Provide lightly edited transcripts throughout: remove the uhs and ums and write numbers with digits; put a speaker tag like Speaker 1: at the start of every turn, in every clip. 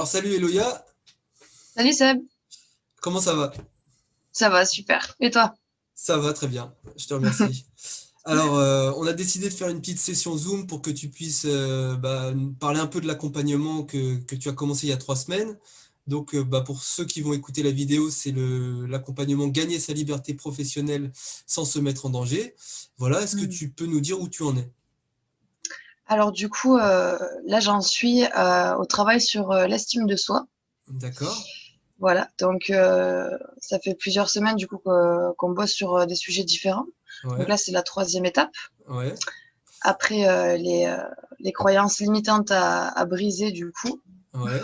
Speaker 1: Alors salut Eloïa,
Speaker 2: Salut Seb,
Speaker 1: comment ça va?
Speaker 2: ça va super. Et toi?
Speaker 1: Ça va très bien, je te remercie. Alors on a décidé de faire une petite session Zoom pour que tu puisses nous parler un peu de l'accompagnement que tu as commencé il y a 3 semaines. Donc pour ceux qui vont écouter la vidéo, c'est l'accompagnement Gagner sa liberté professionnelle sans se mettre en danger. Voilà, est-ce que
Speaker 2: Hmm.
Speaker 1: tu peux nous dire où tu en es?
Speaker 2: Alors du coup, là j'en suis au travail sur l'estime de soi.
Speaker 1: D'accord,
Speaker 2: Voilà, donc ça fait plusieurs semaines du coup qu'on bosse sur des sujets différents. Donc
Speaker 1: ouais,
Speaker 2: là c'est la troisième étape.
Speaker 1: ouais,
Speaker 2: Après les croyances limitantes à briser du coup,
Speaker 1: ouais.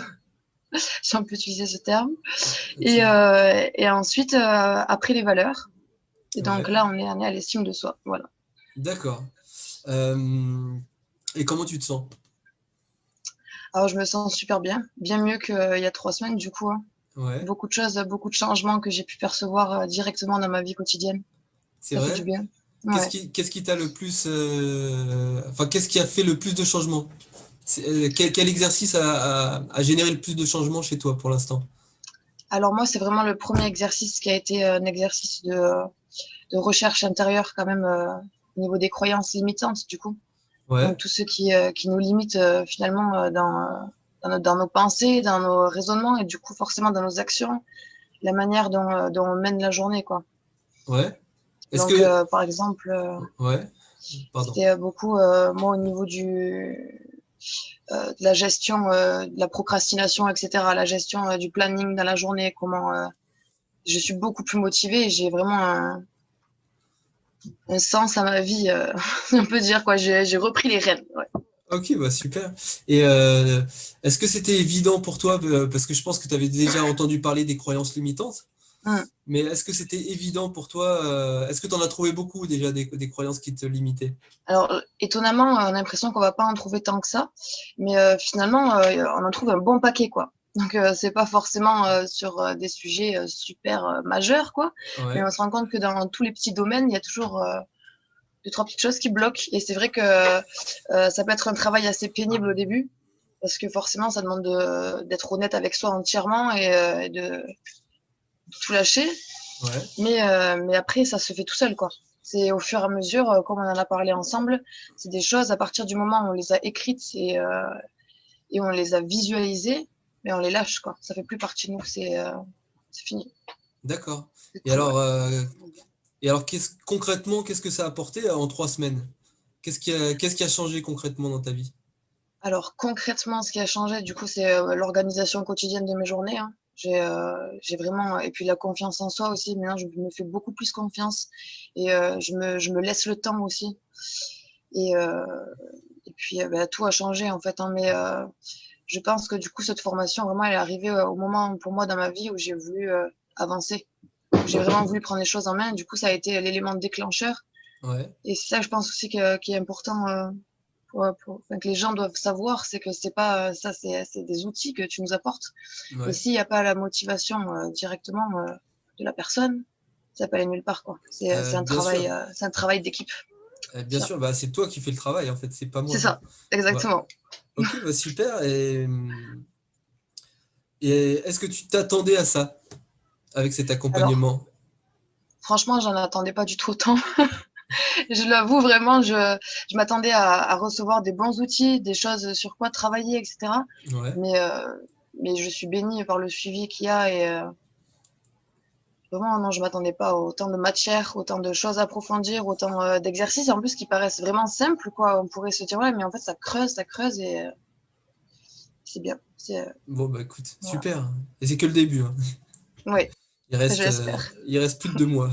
Speaker 2: si on peut utiliser ce terme. Et,
Speaker 1: Tu-
Speaker 2: ensuite après les valeurs. Et donc
Speaker 1: Ouais,
Speaker 2: là on est à l'estime de soi. Voilà.
Speaker 1: d'accord. Euh, et comment tu te sens?
Speaker 2: Alors je me sens super bien, bien mieux qu'il y a 3 semaines du coup, hein.
Speaker 1: Ouais,
Speaker 2: Beaucoup de choses, beaucoup de changements que j'ai pu percevoir directement dans ma vie quotidienne.
Speaker 1: c'est
Speaker 2: Ça fait du
Speaker 1: vrai?
Speaker 2: bien.
Speaker 1: Qu'est-ce
Speaker 2: Ouais.
Speaker 1: qui t'a le plus, enfin, qu'est-ce qui a fait le plus de changements? Quel exercice a généré le plus de changements chez toi pour l'instant?
Speaker 2: Alors moi, c'est vraiment le premier exercice qui a été un exercice de recherche intérieure quand même au niveau des croyances limitantes du coup. Donc
Speaker 1: Ouais,
Speaker 2: tout ce qui nous limite finalement dans nos pensées, dans nos raisonnements et du coup forcément dans nos actions, la manière dont on mène la journée quoi.
Speaker 1: ouais. Est-ce
Speaker 2: Donc
Speaker 1: que,
Speaker 2: par exemple,
Speaker 1: ouais, pardon.
Speaker 2: c'était beaucoup moi au niveau de la gestion de la procrastination, etc., la gestion du planning dans la journée, comment je suis beaucoup plus motivée et j'ai vraiment un sens à ma vie, on peut dire quoi. J'ai repris les rênes. Ouais.
Speaker 1: Ok, bah super. Et est-ce que c'était évident pour toi, parce que je pense que tu avais déjà entendu parler des croyances limitantes,
Speaker 2: Hum.
Speaker 1: mais est-ce que c'était évident pour toi, est-ce que tu en as trouvé beaucoup déjà des croyances qui te limitaient?
Speaker 2: Alors, étonnamment, on a l'impression qu'on va pas en trouver tant que ça, mais finalement, on en trouve un bon paquet, quoi. Donc, c'est pas forcément sur des sujets super majeurs, quoi, mais
Speaker 1: Ouais,
Speaker 2: on se rend compte que dans tous les petits domaines, il y a toujours deux, trois petites choses qui bloquent. Et c'est vrai que ça peut être un travail assez pénible au début, parce que forcément, ça demande d'être honnête avec soi entièrement et de tout lâcher.
Speaker 1: ouais,
Speaker 2: Mais après, ça se fait tout seul, quoi. C'est au fur et à mesure, comme on en a parlé ensemble, c'est des choses à partir du moment où on les a écrites et on les a visualisées, mais on les lâche, quoi. Ça fait plus partie de nous, c'est fini.
Speaker 1: d'accord.
Speaker 2: Du
Speaker 1: Et
Speaker 2: coup, ouais.
Speaker 1: alors, concrètement, qu'est-ce que ça a apporté en 3 semaines? Qu'est-ce qui a changé concrètement dans ta vie?
Speaker 2: Alors concrètement, ce qui a changé, du coup, c'est l'organisation quotidienne de mes journées, hein. J'ai vraiment, et puis la confiance en soi aussi. Maintenant, je me fais beaucoup plus confiance et je me laisse le temps aussi. Et, euh, et puis, bah, tout a changé en fait, hein, mais je pense que du coup, cette formation, vraiment, elle est arrivée au moment pour moi dans ma vie où j'ai voulu avancer. J'ai vraiment voulu prendre les choses en main. Du coup, ça a été l'élément déclencheur.
Speaker 1: Ouais,
Speaker 2: Et c'est ça, je pense aussi qui est important enfin, que les gens doivent savoir, c'est que c'est pas ça, c'est des outils que tu nous apportes. Et
Speaker 1: ouais.
Speaker 2: s'il n'y a pas la motivation directement de la personne, ça peut aller nulle part, quoi.
Speaker 1: Bien sûr.
Speaker 2: C'est un travail d'équipe.
Speaker 1: Bien
Speaker 2: Ça.
Speaker 1: sûr, bah, c'est toi qui fais le travail, en fait, c'est pas
Speaker 2: C'est
Speaker 1: moi.
Speaker 2: ça,
Speaker 1: Ouais.
Speaker 2: exactement.
Speaker 1: Ok, bah, super. Et est-ce que tu t'attendais à ça avec cet
Speaker 2: Alors,
Speaker 1: accompagnement?
Speaker 2: franchement, j'en attendais pas du tout autant. Je l'avoue vraiment, je m'attendais à recevoir des bons outils, des choses sur quoi travailler, etc.
Speaker 1: Ouais,
Speaker 2: Mais, euh, mais je suis bénie par le suivi qu'il y a et vraiment, non, je m'attendais pas à autant de matières, autant de choses à approfondir, autant d'exercices en plus qui paraissent vraiment simples, quoi. On pourrait se dire, ouais, mais en fait, ça creuse et c'est bien.
Speaker 1: bon, bah écoute,
Speaker 2: Voilà.
Speaker 1: super. Et c'est que le début, hein.
Speaker 2: Oui,
Speaker 1: Il
Speaker 2: je
Speaker 1: reste, euh,
Speaker 2: l'espère.
Speaker 1: il reste plus de 2 mois.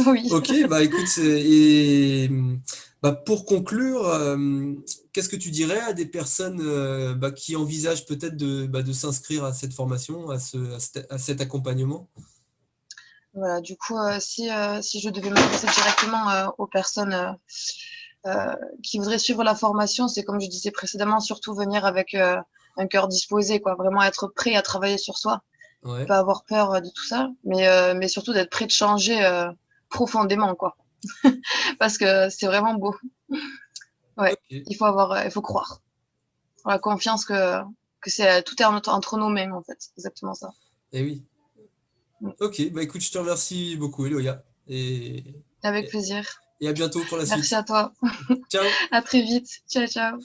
Speaker 2: Oui.
Speaker 1: Ok, bah écoute, et bah, pour conclure, qu'est-ce que tu dirais à des personnes qui envisagent peut-être de s'inscrire à cette formation, à cet accompagnement?
Speaker 2: Voilà, du coup, si je devais m'adresser directement aux personnes qui voudraient suivre la formation, c'est comme je disais précédemment, surtout venir avec un cœur disposé, quoi, vraiment être prêt à travailler sur soi,
Speaker 1: Ouais,
Speaker 2: pas avoir peur de tout ça, mais surtout d'être prêt de changer profondément, quoi, parce que c'est vraiment beau. Ouais,
Speaker 1: ok.
Speaker 2: il faut croire, avoir la confiance que que c'est tout est entre nos mains, en fait. Exactement ça.
Speaker 1: Eh oui. Ok, bah écoute, je te remercie beaucoup, Eloïa.
Speaker 2: Avec
Speaker 1: Et,
Speaker 2: plaisir.
Speaker 1: et à bientôt pour la
Speaker 2: Merci
Speaker 1: suite.
Speaker 2: à toi.
Speaker 1: Ciao!
Speaker 2: À très vite. Ciao, ciao.